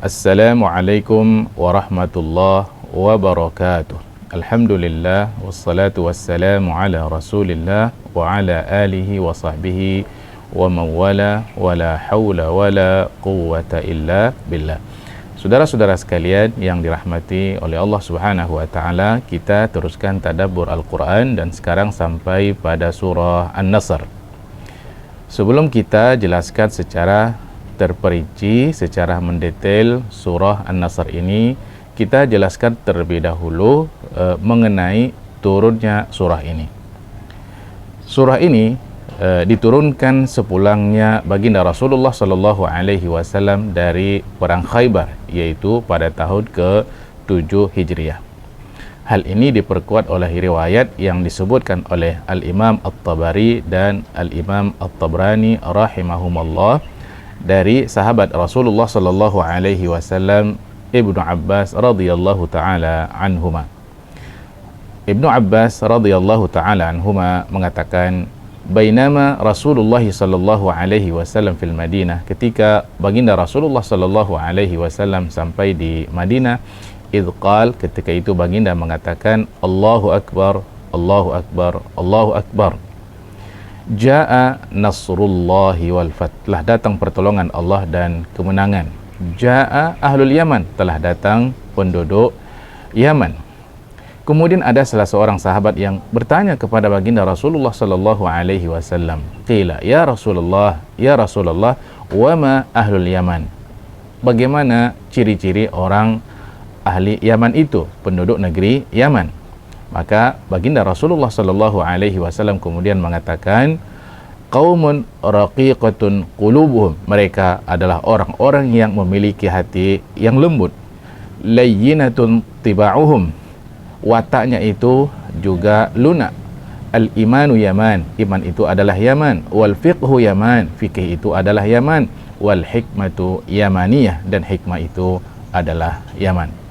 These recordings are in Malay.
Assalamualaikum warahmatullahi wabarakatuh. Alhamdulillah wassalatu wassalamu ala Rasulillah wa ala alihi wa sahbihi wa mawala wa la hawla wa la quwwata illa billah. Saudara-saudara sekalian yang dirahmati oleh Allah Subhanahu wa taala, kita teruskan tadabbur Al-Qur'an dan sekarang sampai pada surah An-Nasr. Sebelum kita jelaskan secara terperinci, secara mendetail surah An-Nasr ini, kita jelaskan terlebih dahulu mengenai turunnya surah ini. Surah ini diturunkan sepulangnya baginda Rasulullah sallallahu alaihi wasallam dari perang Khaybar, yaitu pada tahun ke-7 Hijriah. Hal ini diperkuat oleh riwayat yang disebutkan oleh Al-Imam At-Tabari dan Al-Imam At-Tabrani rahimahumullah dari sahabat Rasulullah sallallahu alaihi wasallam Ibnu Abbas radhiyallahu taala anhuma. Ibnu Abbas radhiyallahu taala anhuma mengatakan, bainama Rasulullah sallallahu alaihi wasallam fil Madinah, ketika baginda Rasulullah sallallahu alaihi wasallam sampai di Madinah, idqal, ketika itu baginda mengatakan, Allahu Akbar, Allahu Akbar, Allahu Akbar. Jaa nasrullahi wal fath, telah datang pertolongan Allah dan kemenangan. Jaa ahlul Yaman, telah datang penduduk Yaman. Kemudian ada salah seorang sahabat yang bertanya kepada baginda Rasulullah sallallahu alaihi wasallam, qila ya Rasulullah, wa ma ahlul Yaman? Bagaimana ciri-ciri orang ahli Yaman itu, penduduk negeri Yaman? Maka baginda Rasulullah sallallahu alaihi wasallam kemudian mengatakan, qaumun raqiqatun qulubuhum, mereka adalah orang-orang yang memiliki hati yang lembut. Layyinatun tiba'uhum, wataknya itu juga lunak. Al-imanu Yaman, iman itu adalah Yaman. Wal fiqhu Yaman, fikih itu adalah Yaman. Wal hikmatu Yamaniyah, dan hikmah itu adalah Yaman.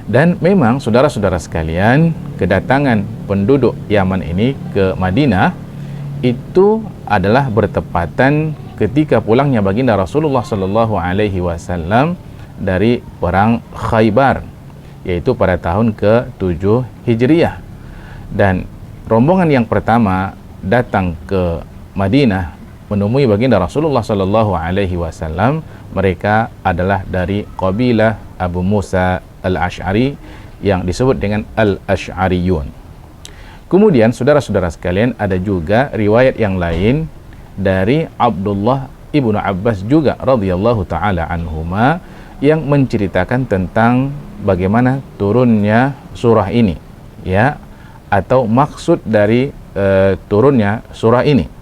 Dan memang saudara-saudara sekalian, kedatangan penduduk Yaman ini ke Madinah itu adalah bertepatan ketika pulangnya baginda Rasulullah sallallahu alaihi wasallam dari perang Khaybar, yaitu pada tahun ke-7 Hijriah. Dan rombongan yang pertama datang ke Madinah menemui baginda Rasulullah sallallahu alaihi wasallam, mereka adalah dari kabilah Abu Musa Al-Ash'ari yang disebut dengan Al-Ash'ariyun. Kemudian saudara-saudara sekalian, ada juga riwayat yang lain dari Abdullah ibnu Abbas juga radhiyallahu taala anhuma yang menceritakan tentang bagaimana turunnya surah ini, ya, atau maksud dari turunnya surah ini.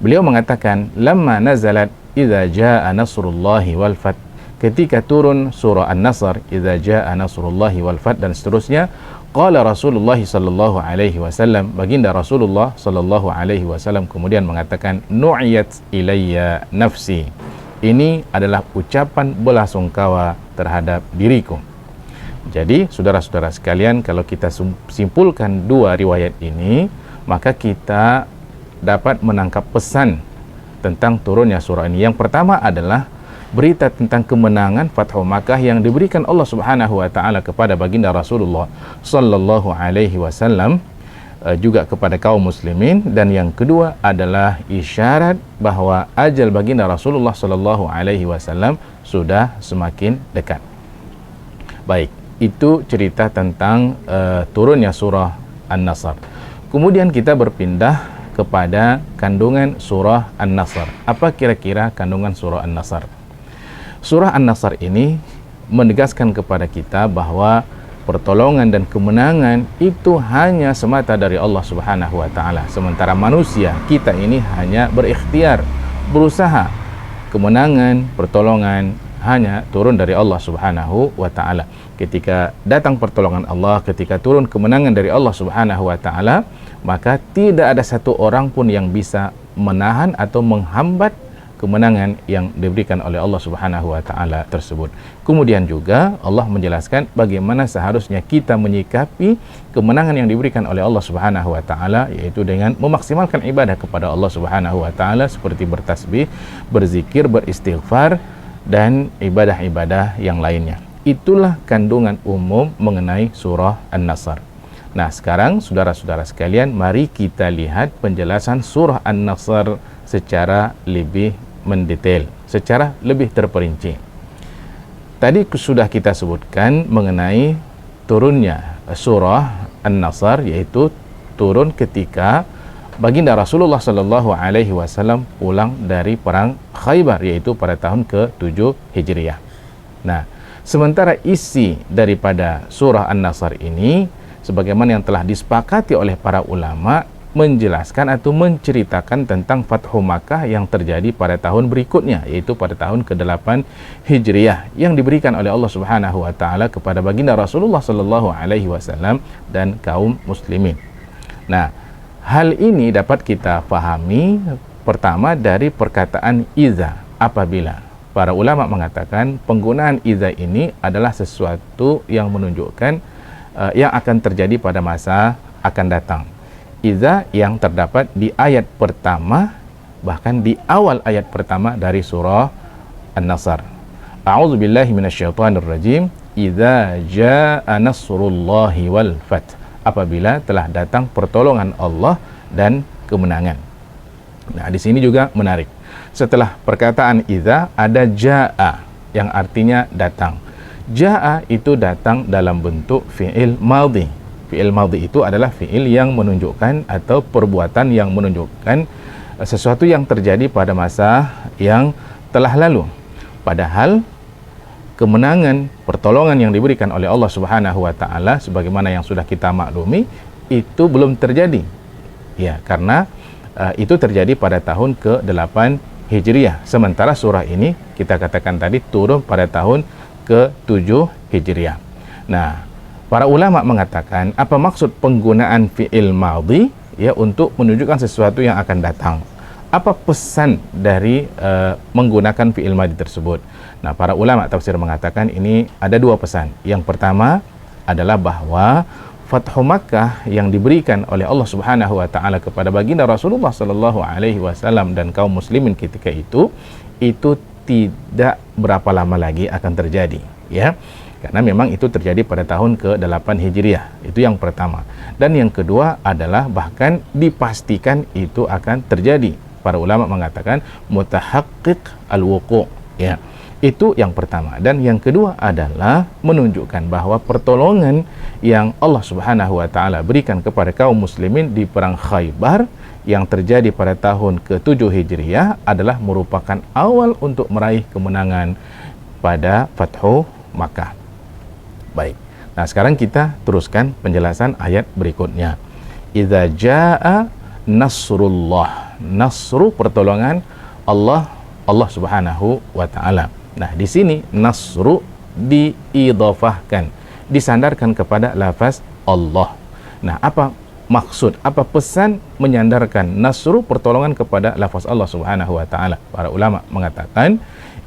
Beliau mengatakan, lamma nazalat idza jaa nasrullahi wal fath, ketika turun surah An-Nasr, idza jaa nasrullahi wal fath, dan seterusnya, qala Rasulullah sallallahu alaihi wasallam, baginda Rasulullah sallallahu alaihi wasallam kemudian mengatakan, nu'iyat ilayya nafsi, ini adalah ucapan belasungkawa terhadap diriku. Jadi saudara-saudara sekalian, kalau kita simpulkan dua riwayat ini, maka kita dapat menangkap pesan tentang turunnya surah ini. Yang pertama adalah berita tentang kemenangan Fathu Makkah yang diberikan Allah Subhanahu wa taala kepada baginda Rasulullah sallallahu alaihi wasallam, juga kepada kaum muslimin. Dan yang kedua adalah isyarat bahwa ajal baginda Rasulullah sallallahu alaihi wasallam sudah semakin dekat. Baik, itu cerita tentang turunnya surah An-Nasr. Kemudian kita berpindah kepada kandungan surah An-Nasr. Apa kira-kira kandungan surah An-Nasr? Surah An-Nasr ini menegaskan kepada kita bahwa pertolongan dan kemenangan itu hanya semata dari Allah Subhanahu wa taala. Sementara manusia, kita ini hanya berikhtiar, berusaha. Kemenangan, pertolongan hanya turun dari Allah Subhanahu wa taala. Ketika datang pertolongan Allah, ketika turun kemenangan dari Allah Subhanahu wa taala, maka tidak ada satu orang pun yang bisa menahan atau menghambat kemenangan yang diberikan oleh Allah Subhanahu wa taala tersebut. Kemudian juga Allah menjelaskan bagaimana seharusnya kita menyikapi kemenangan yang diberikan oleh Allah Subhanahu wa taala, yaitu dengan memaksimalkan ibadah kepada Allah Subhanahu wa taala seperti bertasbih, berzikir, beristighfar, dan ibadah-ibadah yang lainnya. Itulah kandungan umum mengenai surah An-Nasr. Nah, sekarang saudara-saudara sekalian, mari kita lihat penjelasan surah An-Nasr secara lebih mendetail, secara lebih terperinci. Tadi sudah kita sebutkan mengenai turunnya surah An-Nasr, yaitu turun ketika baginda Rasulullah sallallahu alaihi wasallam pulang dari perang Khaybar, yaitu pada tahun ke-7 Hijriah. Nah, sementara isi daripada surah An-Nasr ini sebagaimana yang telah disepakati oleh para ulama menjelaskan atau menceritakan tentang Fathu Makkah yang terjadi pada tahun berikutnya, yaitu pada tahun ke-8 Hijriah, yang diberikan oleh Allah Subhanahu wa taala kepada baginda Rasulullah sallallahu alaihi wasallam dan kaum muslimin. Nah, hal ini dapat kita pahami pertama dari perkataan iza, apabila. Para ulama mengatakan penggunaan iza ini adalah sesuatu yang menunjukkan yang akan terjadi pada masa akan datang. Iza yang terdapat di ayat pertama, bahkan di awal ayat pertama dari surah An-Nasr. A'udzubillahi minasyaitonirrajim. Idza jaa nasrullahi wal fath. Apabila telah datang pertolongan Allah dan kemenangan. Nah, di sini juga menarik. Setelah perkataan idza ada jaa yang artinya datang. Jaa itu datang dalam bentuk fi'il madhi. Fi'il madhi itu adalah fi'il yang menunjukkan atau perbuatan yang menunjukkan sesuatu yang terjadi pada masa yang telah lalu. Padahal kemenangan, pertolongan yang diberikan oleh Allah Subhanahu wa taala sebagaimana yang sudah kita maklumi itu belum terjadi. Ya, karena itu terjadi pada tahun ke-8 Hijriah. Sementara surah ini kita katakan tadi turun pada tahun ke-7 Hijriah. Nah, para ulama mengatakan apa maksud penggunaan fi'il madhi ya untuk menunjukkan sesuatu yang akan datang. Apa pesan dari menggunakan fi'il madhi tersebut? Nah, para ulama tafsir mengatakan ini ada dua pesan. Yang pertama adalah bahwa Fathu Makkah yang diberikan oleh Allah Subhanahu wa taala kepada baginda Rasulullah sallallahu alaihi wasallam dan kaum muslimin ketika itu tidak berapa lama lagi akan terjadi, ya. Karena memang itu terjadi pada tahun ke-8 Hijriah. Itu yang pertama. Dan yang kedua adalah bahkan dipastikan itu akan terjadi. Para ulama mengatakan mutahaqqiq al-wuqu', ya. Itu yang pertama. Dan yang kedua adalah menunjukkan bahwa pertolongan yang Allah Subhanahu wa taala berikan kepada kaum muslimin di perang Khaybar yang terjadi pada tahun ke-7 Hijriah adalah merupakan awal untuk meraih kemenangan pada Fathu Makkah. Baik. Nah, sekarang kita teruskan penjelasan ayat berikutnya. Idza jaa nasrullah. Nasru pertolongan Allah Subhanahu wa taala. Nah, di sini nasru diidhafahkan, disandarkan kepada lafaz Allah. Nah, apa maksud, apa pesan menyandarkan nasru pertolongan kepada lafaz Allah Subhanahu wa taala? Para ulama mengatakan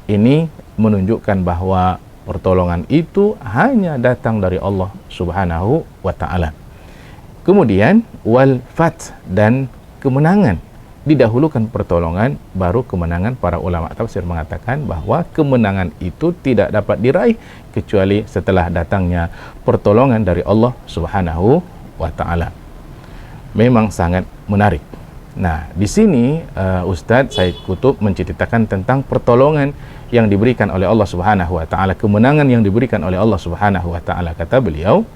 ini menunjukkan bahwa pertolongan itu hanya datang dari Allah Subhanahu wa taala. Kemudian wal fath dan kemenangan. Didahulukan pertolongan baru kemenangan. Para ulama tafsir mengatakan bahwa kemenangan itu tidak dapat diraih kecuali setelah datangnya pertolongan dari Allah Subhanahu wa taala. Memang sangat menarik. Nah, di sini Ustadz Said Qutb menceritakan tentang pertolongan yang diberikan oleh Allah Subhanahu wa taala, kemenangan yang diberikan oleh Allah Subhanahu wa taala. Kata beliau,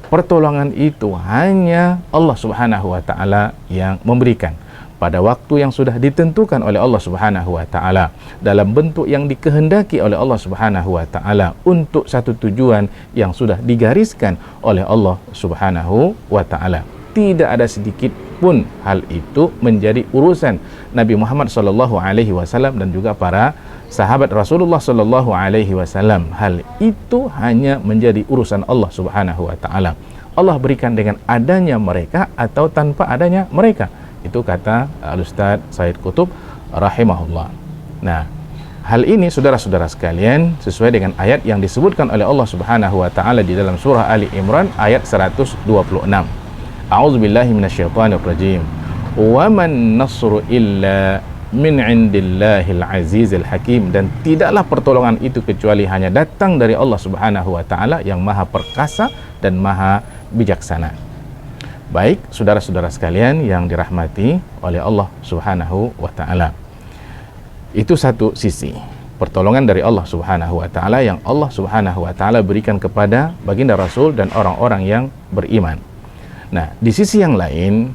pertolongan itu hanya Allah Subhanahu wa taala yang memberikan pada waktu yang sudah ditentukan oleh Allah Subhanahu wa taala, dalam bentuk yang dikehendaki oleh Allah Subhanahu wa taala, untuk satu tujuan yang sudah digariskan oleh Allah Subhanahu wa taala. Tidak ada sedikit pun hal itu menjadi urusan Nabi Muhammad sallallahu alaihi wasallam dan juga para sahabat Rasulullah sallallahu alaihi wasallam. Hal itu hanya menjadi urusan Allah Subhanahu wa taala. Allah berikan dengan adanya mereka atau tanpa adanya mereka. Itu kata Al-Ustaz Said Qutb rahimahullah. Nah, hal ini saudara-saudara sekalian sesuai dengan ayat yang disebutkan oleh Allah Subhanahu wa taala di dalam surah Ali Imran ayat 126. A'udzubillahi minasyaitonirrajim. Wa man nasru illa min indillahil azizil hakim, dan tidaklah pertolongan itu kecuali hanya datang dari Allah Subhanahu wa taala yang maha perkasa dan maha bijaksana. Baik, saudara-saudara sekalian yang dirahmati oleh Allah Subhanahu wa taala. Itu satu sisi, pertolongan dari Allah Subhanahu wa taala yang Allah Subhanahu wa taala berikan kepada baginda Rasul dan orang-orang yang beriman. Nah, di sisi yang lain,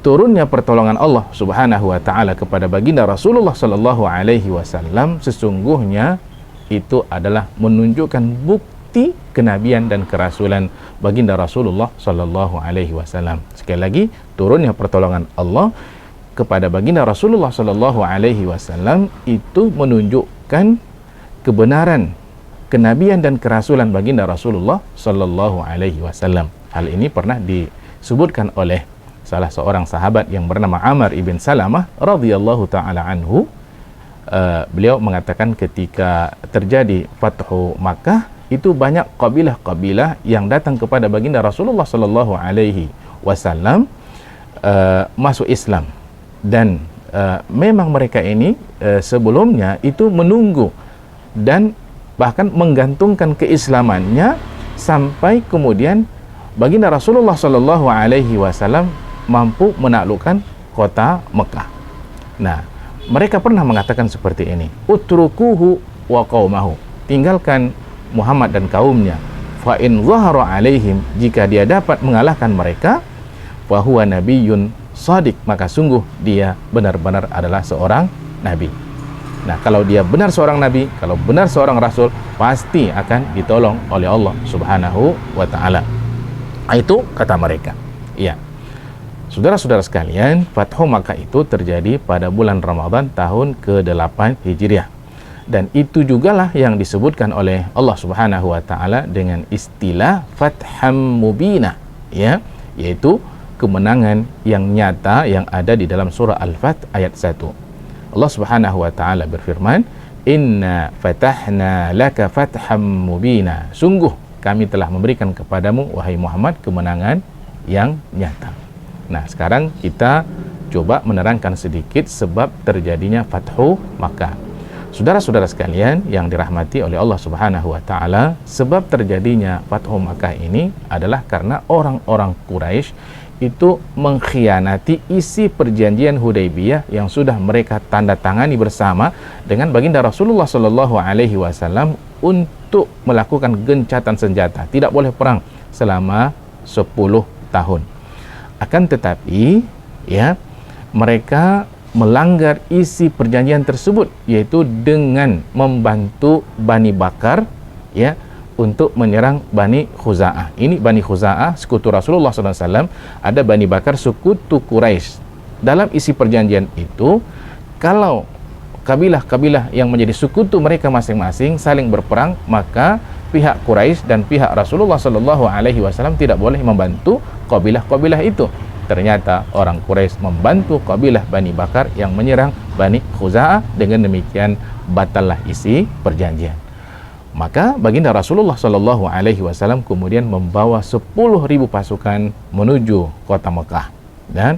turunnya pertolongan Allah Subhanahu wa taala kepada baginda Rasulullah sallallahu alaihi wasallam sesungguhnya itu adalah menunjukkan bukti kenabian dan kerasulan baginda Rasulullah sallallahu alaihi wasallam. Sekali lagi, turunnya pertolongan Allah kepada baginda Rasulullah sallallahu alaihi wasallam itu menunjukkan kebenaran kenabian dan kerasulan baginda Rasulullah sallallahu alaihi wasallam. Hal ini pernah disebutkan oleh salah seorang sahabat yang bernama Amr ibn Salamah radhiyallahu taala anhu. Beliau mengatakan ketika terjadi Fathu Makkah, itu banyak kabilah-kabilah yang datang kepada baginda Rasulullah sallallahu alaihi wasallam masuk Islam, dan memang mereka ini sebelumnya itu menunggu dan bahkan menggantungkan keislamannya sampai kemudian baginda Rasulullah sallallahu alaihi wasallam mampu menaklukkan kota Mekah. Nah, mereka pernah mengatakan seperti ini, utrukuhu wa qaumahu, tinggalkan Muhammad dan kaumnya, fa in zahara alaihim, jika dia dapat mengalahkan mereka, fa huwa nabiyyun shadiq, maka sungguh dia benar-benar adalah seorang nabi. Nah, kalau dia benar seorang nabi, kalau benar seorang rasul, pasti akan ditolong oleh Allah Subhanahu wa taala. Itu kata mereka. Iya. Saudara-saudara sekalian, Fathu Makkah itu terjadi pada bulan Ramadan tahun ke-8 Hijriah. Dan itu jugalah yang disebutkan oleh Allah Subhanahu wa taala dengan istilah Fatham Mubina, ya, yaitu kemenangan yang nyata yang ada di dalam surah Al-Fath ayat 1. Allah Subhanahu wa taala berfirman, "Inna fatahna laka fatham mubina." Sungguh kami telah memberikan kepadamu wahai Muhammad kemenangan yang nyata. Nah, sekarang kita coba menerangkan sedikit sebab terjadinya Fathu Makkah. Saudara-saudara sekalian yang dirahmati oleh Allah Subhanahu wa taala, sebab terjadinya Fathu Makkah ini adalah karena orang-orang Quraisy itu mengkhianati isi perjanjian Hudaybiyah yang sudah mereka tanda tangani bersama dengan baginda Rasulullah sallallahu alaihi wasallam untuk melakukan gencatan senjata. Tidak boleh perang selama 10 tahun. Akan tetapi, ya, mereka melanggar isi perjanjian tersebut, yaitu dengan membantu Bani Bakar, ya, untuk menyerang Bani Khuza'ah. Ini Bani Khuza'ah, sekutu Rasulullah SAW. Ada Bani Bakar, sekutu Quraisy. Dalam isi perjanjian itu, kalau kabilah-kabilah yang menjadi sekutu mereka masing-masing saling berperang, maka pihak Quraisy dan pihak Rasulullah SAW tidak boleh membantu kabilah-kabilah itu. Ternyata orang Quraisy membantu kabilah Bani Bakar yang menyerang Bani Khuza'ah. Dengan demikian batallah isi perjanjian. Maka baginda Rasulullah SAW kemudian membawa 10.000 pasukan menuju kota Mekah, dan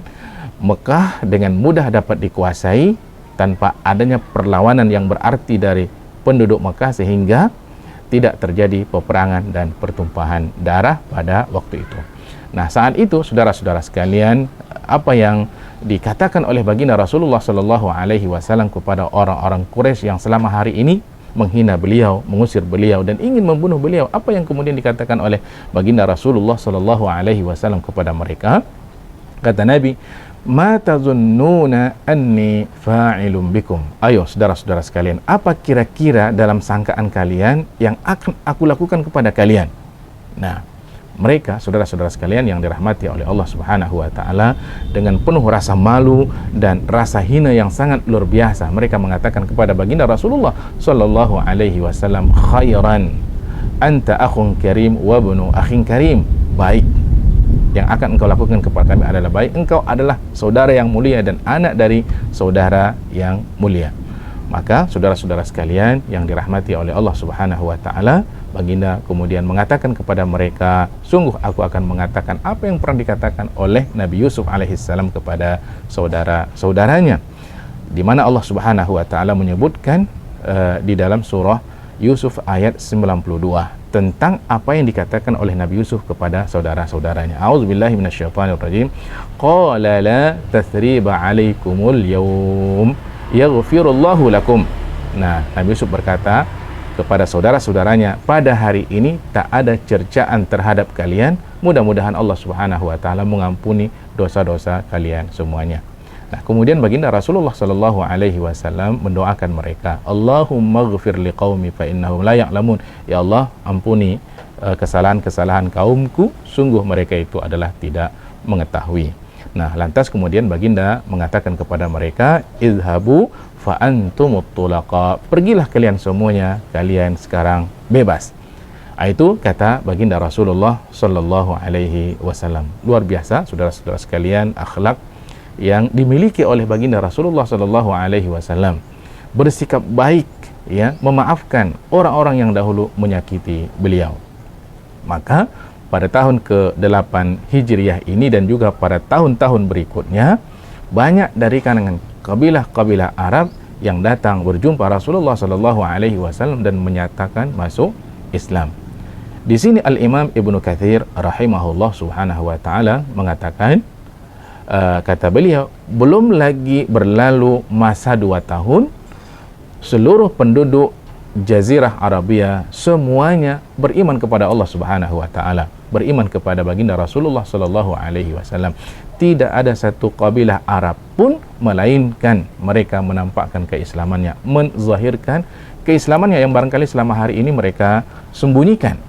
Mekah dengan mudah dapat dikuasai tanpa adanya perlawanan yang berarti dari penduduk Mekah, sehingga tidak terjadi peperangan dan pertumpahan darah pada waktu itu. Nah, saat itu saudara-saudara sekalian, apa yang dikatakan oleh baginda Rasulullah SAW kepada orang-orang Quraisy yang selama hari ini menghina beliau, mengusir beliau dan ingin membunuh beliau, apa yang kemudian dikatakan oleh baginda Rasulullah SAW kepada mereka? Kata Nabi, "Ma tazunnuna anni fa'ilun bikum." Ayo saudara-saudara sekalian, apa kira-kira dalam sangkaan kalian yang akan aku lakukan kepada kalian? Nah, mereka, saudara-saudara sekalian yang dirahmati oleh Allah Subhanahu wa taala, dengan penuh rasa malu dan rasa hina yang sangat luar biasa, mereka mengatakan kepada baginda Rasulullah sallallahu alaihi wasallam, "Khairan anta akhun karim wa ibnu akhin karim." Baik, yang akan engkau lakukan kepada kami adalah baik. Engkau adalah saudara yang mulia dan anak dari saudara yang mulia. Maka saudara-saudara sekalian yang dirahmati oleh Allah Subhanahu wa taala, baginda kemudian mengatakan kepada mereka, sungguh aku akan mengatakan apa yang pernah dikatakan oleh Nabi Yusuf alaihissalam kepada saudara-saudaranya, di mana Allah Subhanahu wa taala menyebutkan di dalam surah Yusuf ayat 92 tentang apa yang dikatakan oleh Nabi Yusuf kepada saudara-saudaranya. A'udzubillahi minasyaitonirrajim. Qala la tathriba 'alaikumul yawm yaghfirullahu lakum. Nah, Nabi Yusuf berkata kepada saudara-saudaranya, pada hari ini tak ada cercaan terhadap kalian. Mudah-mudahan Allah Subhanahu wa taala mengampuni dosa-dosa kalian semuanya. Nah, kemudian baginda Rasulullah sallallahu alaihi wasallam mendoakan mereka, Allahumma ighfir liqaumi fa innahum la ya'lamun. Ya Allah, ampuni kesalahan-kesalahan kaumku, sungguh mereka itu adalah tidak mengetahui. Nah, lantas kemudian baginda mengatakan kepada mereka, idhabu fa antumut tulaqa. Pergilah kalian semuanya, kalian sekarang bebas. Itu kata baginda Rasulullah sallallahu alaihi wasallam. Luar biasa saudara-saudara sekalian, akhlak yang dimiliki oleh baginda Rasulullah sallallahu alaihi wasallam. Bersikap baik, ya, memaafkan orang-orang yang dahulu menyakiti beliau. Maka pada tahun ke-8 Hijriah ini dan juga pada tahun-tahun berikutnya, banyak dari kalangan kabilah-kabilah Arab yang datang berjumpa Rasulullah sallallahu alaihi wasallam dan menyatakan masuk Islam. Di sini Al-Imam Ibnu Katsir rahimahullah subhanahu wa taala mengatakan, kata beliau, belum lagi berlalu masa 2 tahun, seluruh penduduk Jazirah Arabia semuanya beriman kepada Allah Subhanahu wa taala, beriman kepada baginda Rasulullah sallallahu alaihi wasallam. Tidak ada satu kabilah Arab pun melainkan mereka menampakkan keislamannya, menzahirkan keislamannya yang barangkali selama hari ini mereka sembunyikan.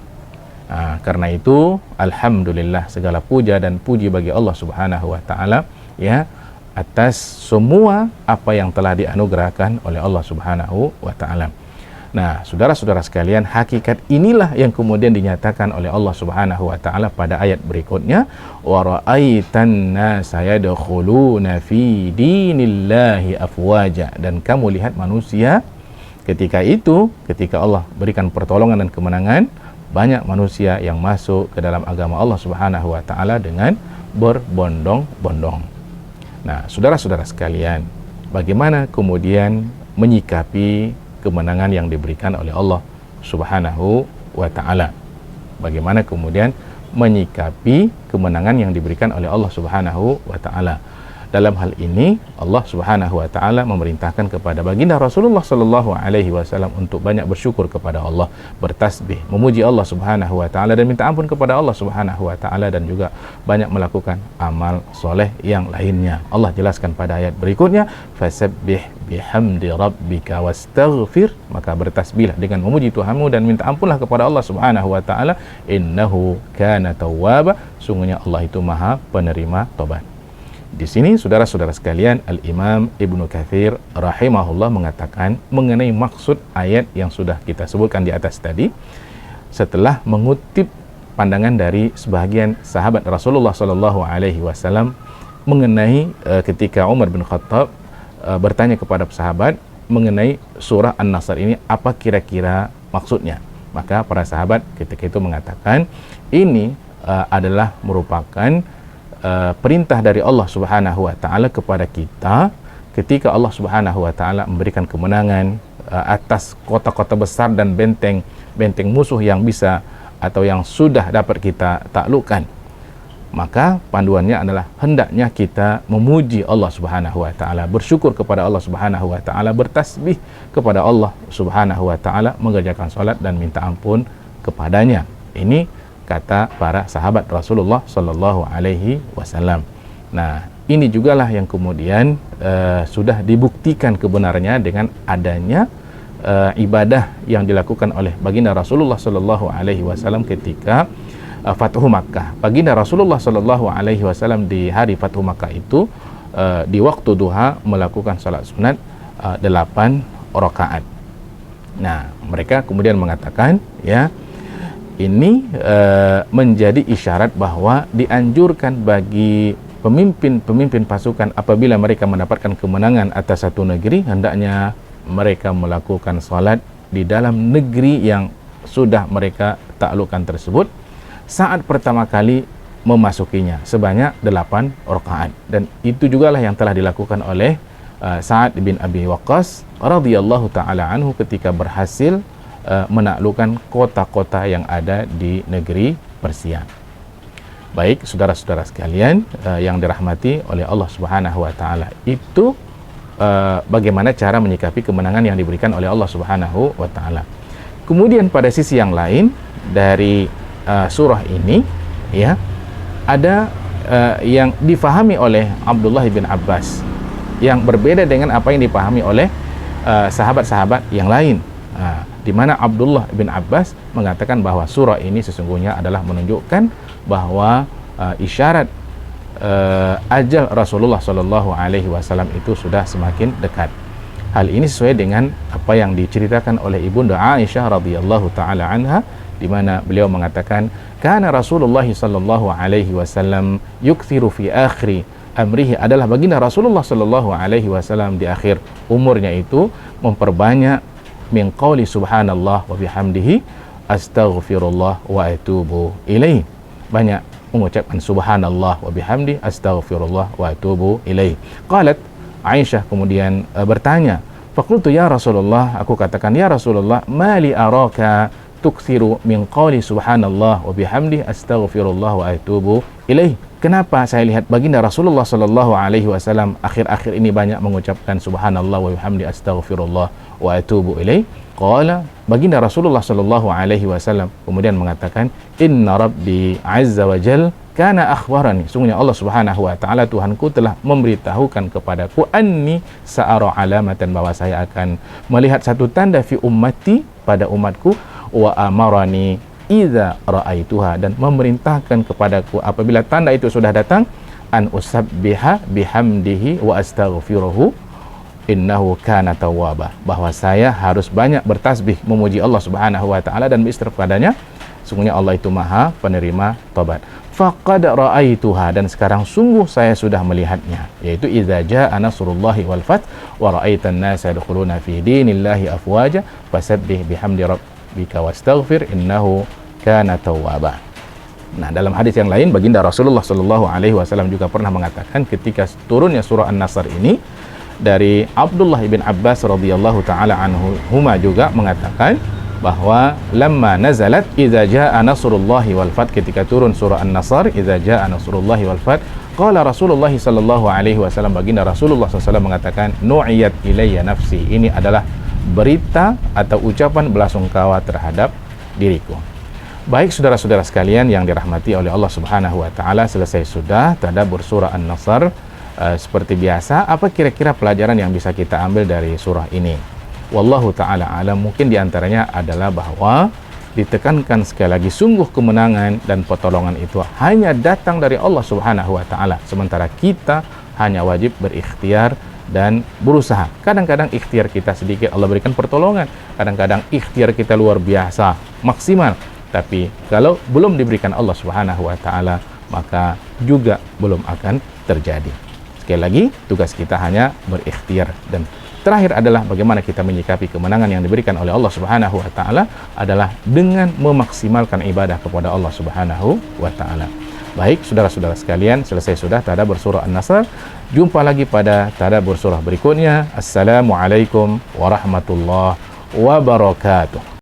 Karena itu alhamdulillah, segala puja dan puji bagi Allah Subhanahu wa taala, ya, atas semua apa yang telah dianugerahkan oleh Allah Subhanahu wa taala. Nah, saudara-saudara sekalian, hakikat inilah yang kemudian dinyatakan oleh Allah Subhanahu wa taala pada ayat berikutnya, wa ra'aitan nasa yadkhuluna fi dinillahi afwaja. Dan kamu lihat manusia ketika itu, ketika Allah berikan pertolongan dan kemenangan, banyak manusia yang masuk ke dalam agama Allah Subhanahu wa taala dengan berbondong-bondong. Nah, saudara-saudara sekalian, bagaimana kemudian menyikapi kemenangan yang diberikan oleh Allah Subhanahu wa taala? Bagaimana kemudian menyikapi kemenangan yang diberikan oleh Allah Subhanahu wa taala? Dalam hal ini Allah Subhanahu wa taala memerintahkan kepada baginda Rasulullah sallallahu alaihi wasallam untuk banyak bersyukur kepada Allah, bertasbih, memuji Allah Subhanahu wa taala dan minta ampun kepada Allah Subhanahu wa taala, dan juga banyak melakukan amal soleh yang lainnya. Allah jelaskan pada ayat berikutnya, fasabbih bihamdi rabbika wastaghfir, maka bertasbihlah dengan memuji Tuhanmu dan minta ampunlah kepada Allah Subhanahu wa taala, innahu kana tawwaba, sungguhnya Allah itu Maha penerima tobat. Di sini saudara-saudara sekalian, Al-Imam Ibnu Katsir rahimahullah mengatakan mengenai maksud ayat yang sudah kita sebutkan di atas tadi, setelah mengutip pandangan dari sebahagian sahabat Rasulullah sallallahu alaihi wasallam mengenai ketika Umar bin Khattab bertanya kepada sahabat mengenai surah An-Nasr ini, apa kira-kira maksudnya. Maka para sahabat ketika itu mengatakan ini adalah merupakan perintah dari Allah Subhanahu wa taala kepada kita ketika Allah Subhanahu wa taala memberikan kemenangan atas kota-kota besar dan benteng musuh yang bisa atau yang sudah dapat kita taklukkan. Maka panduannya adalah hendaknya kita memuji Allah Subhanahu wa taala, bersyukur kepada Allah Subhanahu wa taala, bertasbih kepada Allah Subhanahu wa taala, mengerjakan salat dan minta ampun kepadanya. Ini kata para sahabat Rasulullah sallallahu alaihi wasallam. Nah, ini jugalah yang kemudian sudah dibuktikan kebenarannya dengan adanya ibadah yang dilakukan oleh baginda Rasulullah sallallahu alaihi wasallam ketika Fathu Makkah. Baginda Rasulullah sallallahu alaihi wasallam di hari Fathu Makkah itu di waktu duha melakukan salat sunat 8 rakaat. Nah, mereka kemudian mengatakan, ya, ini menjadi isyarat bahwa dianjurkan bagi pemimpin pasukan apabila mereka mendapatkan kemenangan atas satu negeri, hendaknya mereka melakukan salat di dalam negeri yang sudah mereka taklukkan tersebut saat pertama kali memasukinya sebanyak 8 rakaat. Dan itu jugalah yang telah dilakukan oleh Sa'ad bin Abi Waqqas radhiyallahu taala anhu ketika berhasil menaklukkan kota-kota yang ada di negeri Persia. Baik, saudara-saudara sekalian yang dirahmati oleh Allah Subhanahu wa taala, itu bagaimana cara menyikapi kemenangan yang diberikan oleh Allah Subhanahu wa taala. Kemudian pada sisi yang lain dari surah ini ya, ada yang difahami oleh Abdullah bin Abbas yang berbeda dengan apa yang dipahami oleh sahabat-sahabat yang lain, di mana Abdullah bin Abbas mengatakan bahwa surah ini sesungguhnya adalah menunjukkan bahwa isyarat ajal Rasulullah Shallallahu Alaihi Wasallam itu sudah semakin dekat. Hal ini sesuai dengan apa yang diceritakan oleh ibunda Aisyah radhiyallahu taala anha, di mana beliau mengatakan, "Kana Rasulullah Shallallahu Alaihi Wasallam yukthiru fi akhiri amrihi," adalah baginda Rasulullah Shallallahu Alaihi Wasallam di akhir umurnya itu memperbanyak min qauli subhanallah wa bihamdihi astaghfirullah wa atubu ilaih, banyak mengucapkan subhanallah wa bihamdi astaghfirullah wa atubu ilaih. Qalat, Aisyah kemudian bertanya, faqultu ya Rasulullah, aku katakan ya Rasulullah, mali araka tuksiru min qawli subhanallah wa bihamdi astaghfirullah wa atubu ilaih. Kenapa saya lihat baginda Rasulullah sallallahu alaihi wasallam akhir-akhir ini banyak mengucapkan subhanallah wa bihamdi astaghfirullah wa atubu ilaih? Qala, baginda Rasulullah sallallahu alaihi wasallam kemudian mengatakan, inna rabbi azza wa jal kana akhbarani, sungguhnya Allah Subhanahu wa taala Tuhanku telah memberitahukan kepadaku, anni sa'ara alamatan, bahwa saya akan melihat satu tanda fi ummati, pada umatku, wa amarani idza ra'aituha, dan memerintahkan kepadaku apabila tanda itu sudah datang, an usabbiha bihamdihi wa astaghfiruhu innahu kana tawwaba, bahwa saya harus banyak bertasbih memuji Allah Subhanahu wa taala dan beristighfar padanya, sungguhnya Allah itu Maha penerima taubat. Faqad ra'aituha, dan sekarang sungguh saya sudah melihatnya, yaitu idza jaa nasrullahi wal fath wa ra'aitan nasa yadkhuluna fi dinillahi afwaja fasabbih bihamdi rabbika wastaghfir innahu kana tawwaba. Nah, dalam hadis yang lain baginda Rasulullah sallallahu alaihi wasallam juga pernah mengatakan ketika turunnya surah An-Nasr ini, dari Abdullah bin Abbas radhiyallahu taala anhuma juga mengatakan bahwa lamma nazalat idza jaa nasrullahi wal fath, ketika turun surah An-Nasr idza jaa nasrullahi wal fath, qala Rasulullah sallallahu alaihi wasallam, baginda Rasulullah sallallahu mengatakan, nu'iyat ilayya nafsi, ini adalah berita atau ucapan belasungkawa terhadap diriku. Baik saudara-saudara sekalian yang dirahmati oleh Allah Subhanahu wa taala, selesai sudah tadabbur surah An-Nasr. Seperti biasa, apa kira-kira pelajaran yang bisa kita ambil dari surah ini? Wallahu ta'ala alam, mungkin diantaranya adalah bahwa ditekankan sekali lagi, sungguh kemenangan dan pertolongan itu hanya datang dari Allah Subhanahu wa ta'ala, sementara kita hanya wajib berikhtiar dan berusaha. Kadang-kadang ikhtiar kita sedikit, Allah berikan pertolongan. Kadang-kadang ikhtiar kita luar biasa, maksimal, tapi kalau belum diberikan Allah Subhanahu wa ta'ala, maka juga belum akan terjadi. Sekali lagi, tugas kita hanya berikhtiar. Dan terakhir adalah bagaimana kita menyikapi kemenangan yang diberikan oleh Allah Subhanahu wa taala adalah dengan memaksimalkan ibadah kepada Allah Subhanahu wa taala. Baik, saudara-saudara sekalian, selesai sudah tadabbur surah An-Nasr. Jumpa lagi pada tadabbur surah berikutnya. Assalamualaikum warahmatullahi wabarakatuh.